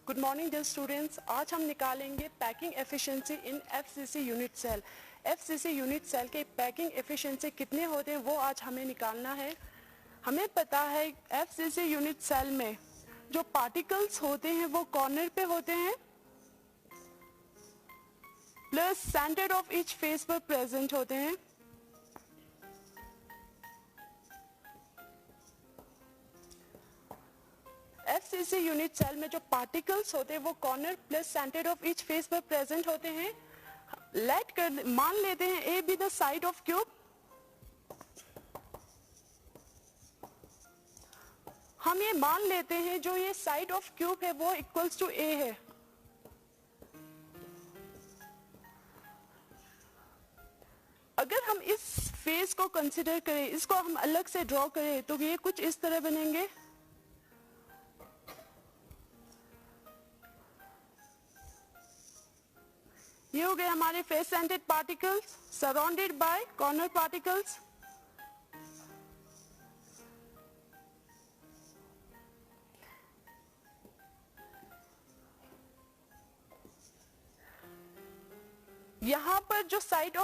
Good morning dear students. आज हम निकालेंगे packing efficiency in FCC unit cell. FCC unit cell के packing efficiency कितने होते हैं वो आज हमें निकालना है। हमें पता है एफसीसी यूनिट सेल में जो पार्टिकल्स होते हैं वो कॉर्नर पे होते हैं plus centre of each face पर प्रेजेंट होते हैं। एफसीसी यूनिट सेल में जो पार्टिकल्स होते हैं वो corner plus centre of each face पर प्रेजेंट होते हैं। मान लेते हैं ए be the side of cube. हम ये मान लेते हैं जो ये साइड ऑफ क्यूब है वो इक्वल्स टू ए है। अगर हम इस फेस को कंसिडर करें, इसको हम अलग से ड्रॉ करें तो ये कुछ इस तरह बनेंगे। ये हो गए हमारे face centered particles surrounded by corner particles. यहां पर जो साइड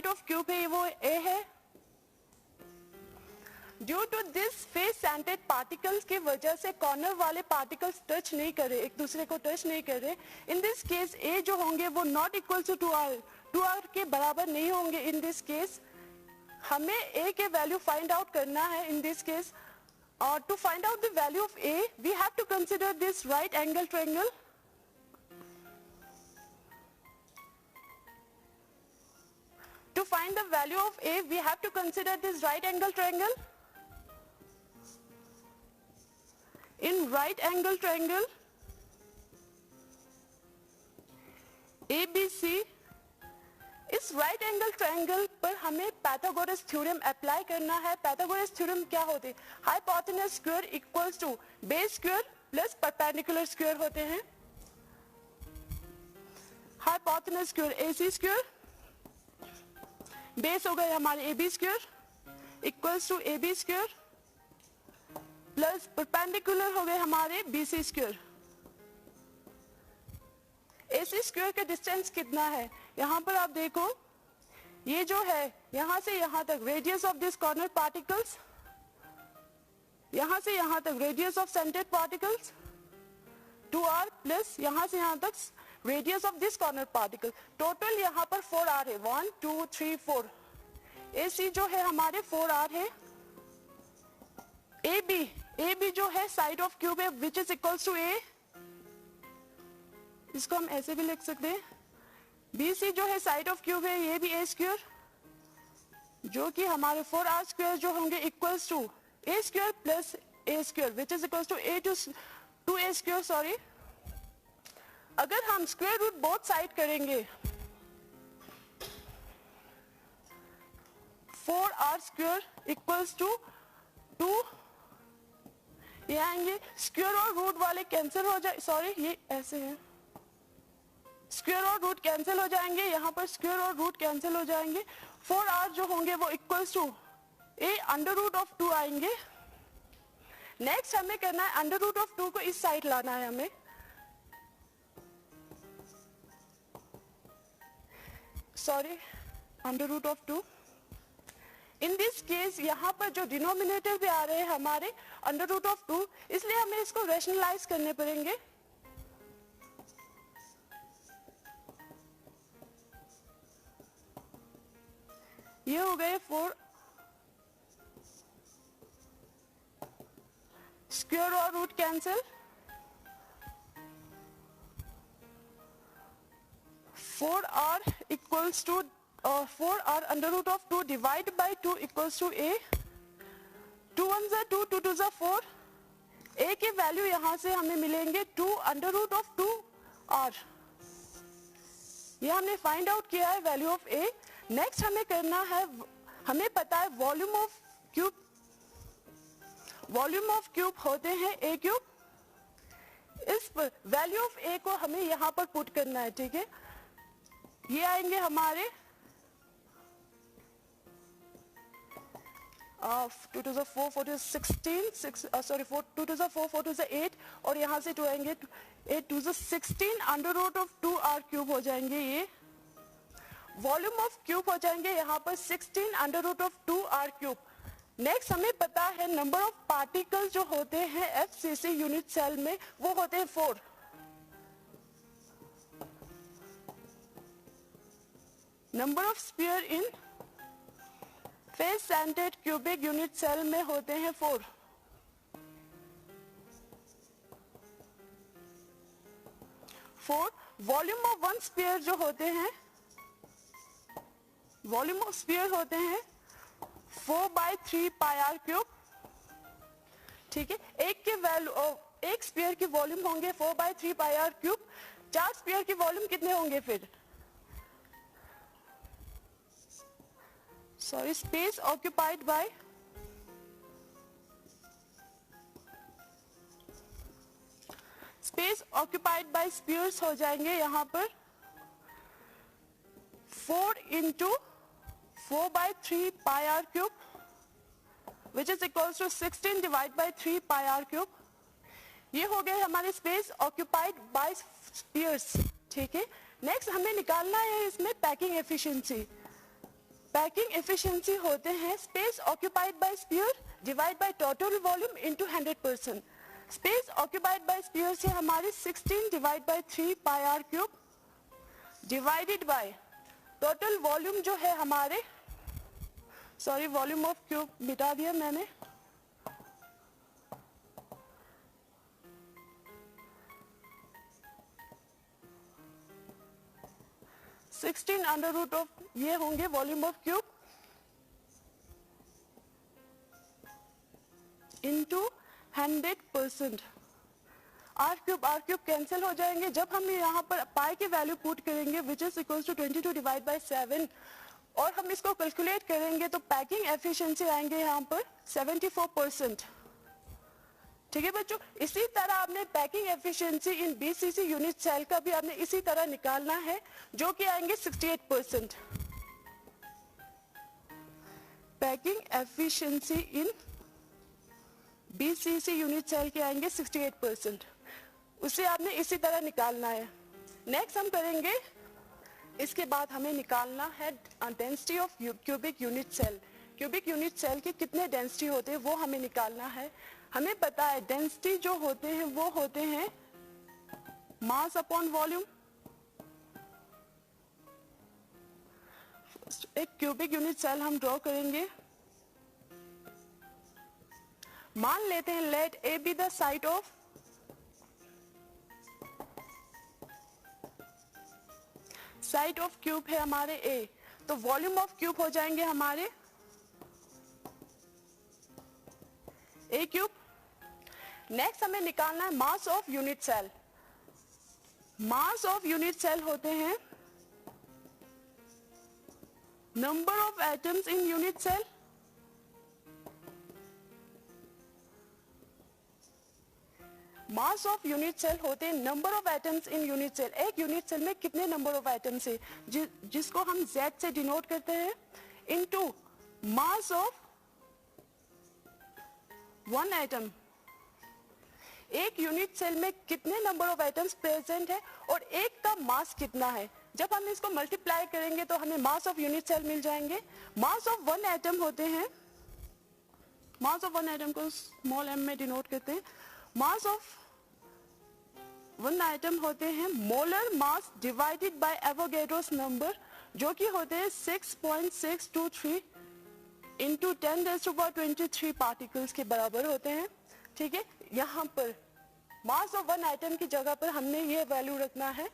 ऑफ क्यूब है वो ए है। Due to this face centered particles की वजह से कॉर्नर वाले पार्टिकल्स टच नहीं कर रहे, एक दूसरे को टच नहीं कर रहे। इन दिस केस ए जो होंगे वो नॉट इक्वल टू 2r के बराबर नहीं होंगे। इन दिस केस हमें ए के वैल्यू फाइंड आउट करना है इन दिस केस। और to find out the value of A we have to consider this right angle triangle. To find the value of A, we have to consider this right angle triangle. In right angle triangle, ABC, इस right angle triangle पर हमें Pythagoras theorem apply करना है। Pythagoras theorem क्या होते हैं? Hypotenuse square equals to base square plus perpendicular square होते हैं। Hypotenuse square AC square, base हो गए हमारे A B square equals to A B square plus perpendicular हो गए हमारे B C square. A C square का डिस्टेंस कितना है? यहां पर आप देखो, ये जो है यहां से यहां तक radius of this corner particles, यहां से यहां तक radius of centred particles 2r plus यहां से यहां तक radius of this corner particle. Total यहाँ पर 4r है, 1 2 3 4। AC जो है हमारे 4r है। AB जो है साइड ऑफ क्यूब है which is equals to A, इसको हम ऐसे भी लिख सकते हैं। BC जो है साइड ऑफ क्यूब है, ये भी A स्क्वायर जो कि हमारे 4r स्क्वायर जो होंगे equals to A square plus A square which is equals to A two A square. Sorry, अगर हम स्क्वायर रूट बोथ साइड करेंगे 4r स्क्वायर इक्वल्स टू 2, ये आएंगे स्क्वायर और रूट वाले कैंसिल हो जाए। सॉरी, ये ऐसे है, स्क्वायर और रूट कैंसिल हो जाएंगे, यहाँ पर स्क्वायर और रूट कैंसिल हो जाएंगे। 4r जो होंगे वो equals to a under root of 2 आएंगे। नेक्स्ट हमें करना है अंडर रूट ऑफ 2 को इस साइड लाना है हमें। Sorry, under root of 2। In this case यहाँ पर जो डिनोमिनेटर भी आ रहे हैं हमारे अंडर रूट ऑफ 2, इसलिए हमें इसको रैशनलाइज करने पड़ेंगे। ये हो गए 4 स्क्वायर और root cancel, 4r equals to 4r under root of 2 divide by 2 equals to a। 2 1 जा 2, 2 2 जा 4। a के वैल्यू यहां से हमें मिलेंगे 2 अंडर रूट ऑफ 2r। ये हमने फाइंड आउट किया है वैल्यू ऑफ a। नेक्स्ट हमें करना है, हमें पता है वॉल्यूम ऑफ क्यूब होते हैं a क्यूब। इस वैल्यू ऑफ a को हमें यहां पर पुट करना है, ठीक है। ये आएंगे हमारे 2 to the 4, 4 to the 16, 2 to the 4, 4 to the 8 और यहाँ से 2 आएंगे 8 to the 16 under root of 2 r cube हो जाएंगे, ये वॉल्यूम ऑफ क्यूब हो जाएंगे यहाँ पर 16 under root of 2 r cube. Next हमें पता है नंबर ऑफ पार्टिकल जो होते हैं FCC यूनिट सेल में वो होते हैं 4। Number of sphere in face centered cubic unit cell में होते हैं 4। वॉल्यूम ऑफ वन स्फीयर जो होते हैं, वॉल्यूम ऑफ स्फीयर होते हैं 4/3 पाई r क्यूब। ठीक है, एक स्फीयर की वॉल्यूम होंगे 4/3 पाई r क्यूब। 4 स्फीयर की वॉल्यूम कितने होंगे फिर? Sorry, space occupied by spheres हो जाएंगे यहाँ पर 4 into 4/3 pi r cube which is equals to 16 divide by 3 pi r cube. ये हो गए हमारे स्पेस ऑक्यूपाइड बाय स्फीयर्स। ठीक है, नेक्स्ट हमें निकालना है इसमें पैकिंग एफिशिएंसी। पैकिंग एफिशिएंसी होते हैं space occupied bye sphere divide by total volume into 100%। Space occupied bye sphere से हमारी 16 divide by 3 pi r cube divided by total volume जो है हमारे, सॉरी वॉल्यूम ऑफ क्यूब मिटा दिया मैंने, सिक्सटीन अंडर रूट ऑफ ये होंगे volume of cube into 100%। r cube cancel हो जाएंगे जब हम यहाँ पर पाई की वैल्यू पुट करेंगे which is equal to 22 divide by 7 और हम इसको कैलकुलेट करेंगे तो पैकिंग एफिशिएंसी आएंगे यहाँ पर 74%। ठीक है बच्चों, इसी तरह आपने पैकिंग एफिशिएंसी इन BCC यूनिट सेल का भी आपने इसी तरह निकालना है जो कि आएंगे 68%। पैकिंग एफिशिएंसी इन BCC यूनिट सेल के आएंगे 68%, उसे आपने इसी तरह निकालना है। नेक्स्ट हम करेंगे, इसके बाद हमें निकालना है density of cubic unit cell. Cubic unit cell के कितने डेंसिटी होते हैं वो हमें निकालना है। हमें पता है डेंसिटी जो होते हैं वो होते हैं मास अपॉन वॉल्यूम। एक क्यूबिक यूनिट सेल हम ड्रॉ करेंगे। मान लेते हैं let A be the side of cube है हमारे ए, तो वॉल्यूम ऑफ क्यूब हो जाएंगे हमारे ए क्यूब। नेक्स्ट हमें निकालना है mass of unit cell. Mass of unit cell होते हैं number of atoms in unit cell mass of unit cell होते हैं number of atoms in unit cell. एक यूनिट सेल में कितने नंबर ऑफ एटम्स है जिसको हम Z से डिनोट करते हैं into mass of one atom. एक यूनिट सेल में कितने नंबर ऑफ एटम्स प्रेजेंट है और एक का मास कितना है। जब हम इसको मल्टीप्लाई करेंगे तो हमें मास ऑफ यूनिट सेल मिल जाएंगे। मास ऑफ वन एटम होते हैं, मास ऑफ वन एटम को स्मॉल m में डिनोट करते हैं। मास ऑफ वन आइटम होते हैं molar mass divided by Avogadro's number, जो कि होते हैं 6.623 इंटू 10⁻23 पार्टिकल्स के बराबर होते हैं। ठीक है, यहाँ पर मास ऑफ वन आइटम की जगह पर हमने ये वैल्यू रखना है।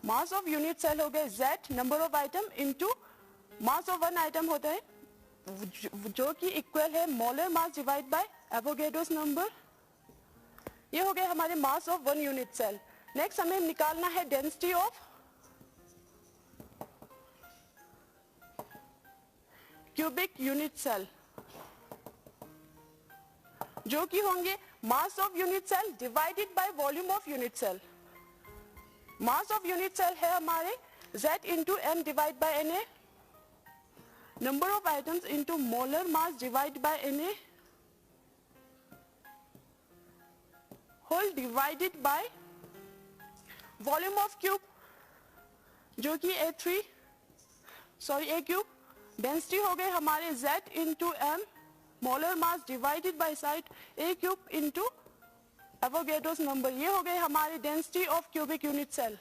मास ऑफ यूनिट सेल हो गए Z number of atom into mass of one atom होता है जो कि इक्वल है molar mass divide by Avogadro's number. ये हो गए हमारे mass of one unit cell. Next हमें निकालना है density of cubic unit cell, जो कि होंगे mass of unit cell divided by volume of unit cell. Mass of unit cell है हमारे Z into M divided by Na. Number of atoms into molar mass divided by Na. Whole divided by volume of cube जो कि A cube. Density हो गए हमारे Z into M. Molar mass divided by side A cube into Avogadro's number. ये हो गए हमारे density of cubic unit cell.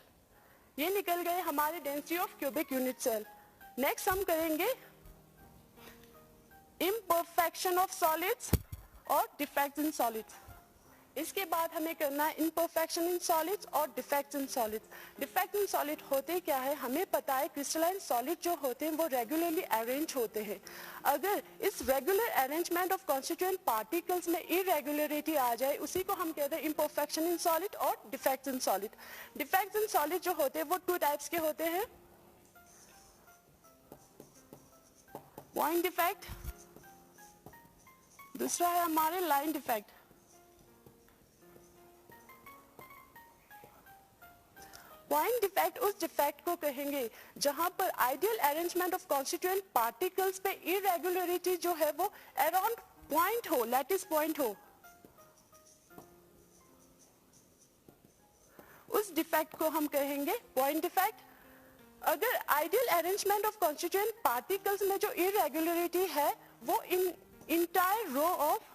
ये निकल गए हमारे density of cubic unit cell. Next हम करेंगे imperfection of solids और defects in solids. इसके बाद हमें करना है imperfection in solids और defects in solids. Defect in solid होते क्या है, हमें पता है crystalline solid जो होते हैं वो regularly arrange होते हैं. अगर इस regular arrangement of constituent particles में irregularity आ जाए उसी को हम कहते हैं imperfection in solid और defects in solid. Defects in solid जो होते हैं वो 2 types के होते हैं. Point defect, दूसरा है हमारे line defect. पॉइंट डिफेक्ट उस डिफेक्ट को कहेंगे जहां पर ideal arrangement of constituent particles पे इरेगुलरिटी जो है वो अराउंड पॉइंट हो, लैटिस पॉइंट हो. उस डिफेक्ट को हम कहेंगे पॉइंट डिफेक्ट. अगर ideal arrangement of constituent particles में जो इरेगुलरिटी है वो entire row of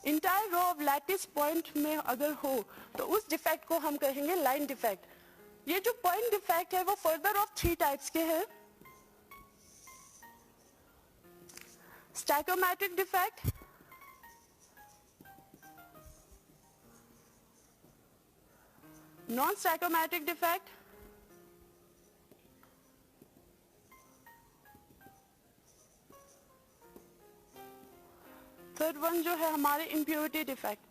entire row of lattice point में अगर हो तो उस डिफेक्ट को हम कहेंगे लाइन डिफेक्ट. ये जो पॉइंट डिफेक्ट है वो फर्दर ऑफ 3 टाइप्स के हैं. Stoichiometric defect, non stoichiometric defect, third one जो है हमारे impurity defect.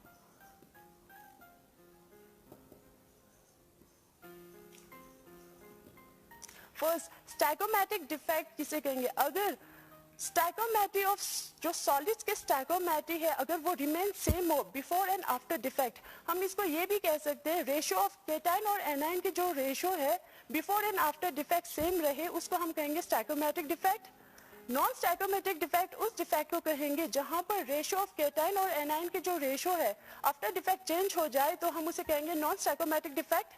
First stoichiometric defect किसे कहेंगे, अगर स्टैकोमेट्री ऑफ जो सॉलिड्स के स्टैकोमेट्री है अगर वो रिमेन सेम हो बिफोर एंड आफ्टर डिफेक्ट, हम इसको ये भी कह सकते हैं रेशियो ऑफ केटाइन और एनाइन की जो रेशियो है before and after defect same रहे उसको हम कहेंगे स्टैकोमेट्रिक डिफेक्ट. नॉन स्टैकोमेट्रिक डिफेक्ट उस डिफेक्ट को कहेंगे जहां पर रेशियो ऑफ केटाइन और एनाइन की जो रेशियो है आफ्टर डिफेक्ट चेंज हो जाए तो हम उसे कहेंगे non stoichiometric defect.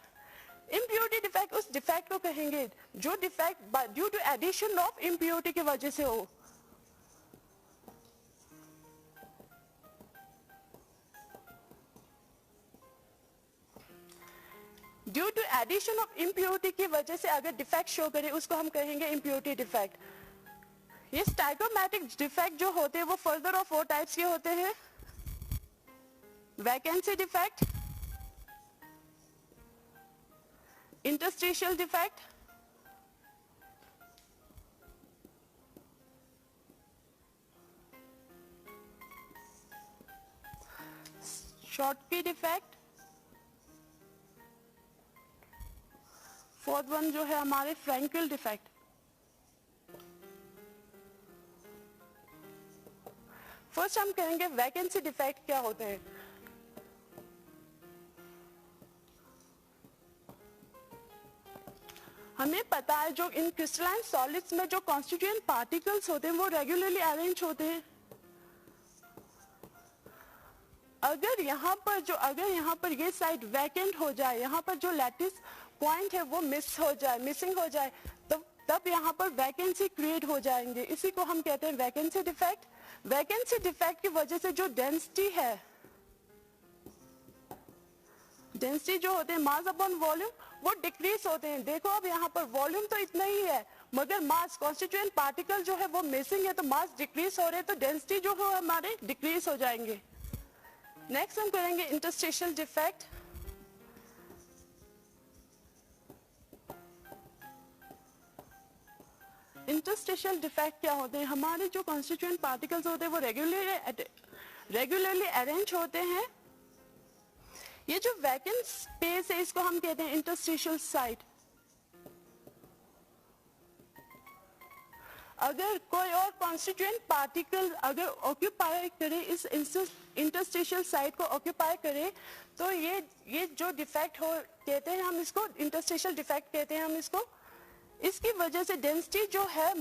Impurity defect उस डिफेक्ट को कहेंगे जो defect due to addition of impurity की वजह से हो. Due to addition of impurity की वजह से अगर डिफेक्ट शो करे उसको हम कहेंगे इम्प्योरिटी डिफेक्ट. ये स्टैकोमेट्रिक डिफेक्ट जो होते हैं वो फर्दर ऑफ 4 टाइप्स के होते हैं. Vacancy defect, interstitial defect, Schottky defect, fourth one जो है हमारे फ्रैंकल डिफेक्ट. फर्स्ट हम कहेंगे वैकेंसी डिफेक्ट क्या होते हैं. हमें पता है जो इन क्रिस्टलाइन सॉलिड्स में जो कॉन्स्टिट्यूएंट पार्टिकल्स होते हैं वो रेगुलरली अरेंज होते हैं. अगर यहाँ पर ये साइड वैकेंट हो जाए, यहाँ पर जो लैटिस पॉइंट है वो मिसिंग हो जाए तब यहाँ पर वैकेंसी क्रिएट हो जाएंगे. इसी को हम कहते हैं वैकेंसी डिफेक्ट. वैकेंसी डिफेक्ट की वजह से जो डेंसिटी है, डेंसिटी जो होते हैं मास अपॉन वॉल्यूम वो डिक्रीज होते हैं. देखो अब यहाँ पर वॉल्यूम तो इतना ही है मगर मास कॉन्स्टिट्यूएंट पार्टिकल जो है वो मिसिंग है तो मास डिक्रीज हो रहे हैं तो डेंसिटी जो है हमारे डिक्रीज हो जाएंगे. नेक्स्ट हम करेंगे इंटरस्टिशियल डिफेक्ट. इंटरस्टिशियल डिफेक्ट क्या होते हैं, हमारे जो कॉन्स्टिट्यूएंट पार्टिकल्स होते हैं वो रेगुलरली अरेंज होते हैं. ये जो वैकेंट स्पेस है इसको हम कहते हैं इंटरस्टिशियल साइट. अगर कोई और कॉन्स्टिट्यूएंट पार्टिकल अगर ऑक्यूपाई करे इस इंटरस्टिशियल साइट को ऑक्यूपाई करे तो ये जो डिफेक्ट हो कहते हैं हम इसको इंटरस्टिशियल डिफेक्ट कहते हैं हम इसको। इसकी वजह से डेंसिटी जो है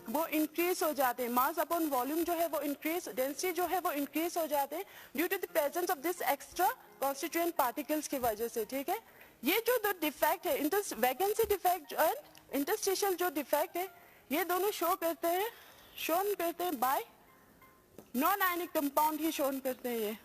वो इंक्रीज हो जाते हैं, मास अपॉन वॉल्यूम जो है वो इंक्रीज, डेंसिटी जो है वो इंक्रीज हो जाते हैं due to the presence of this extra constituent particles की वजह से, ठीक है। ये जो दो डिफेक्ट है, वैकेंसी डिफेक्ट एंड इंटरस्टिशियल जो डिफेक्ट है, ये दोनों शोन करते हैं बाय नॉन आयनिक कंपाउंड ही शोन करते हैं ये।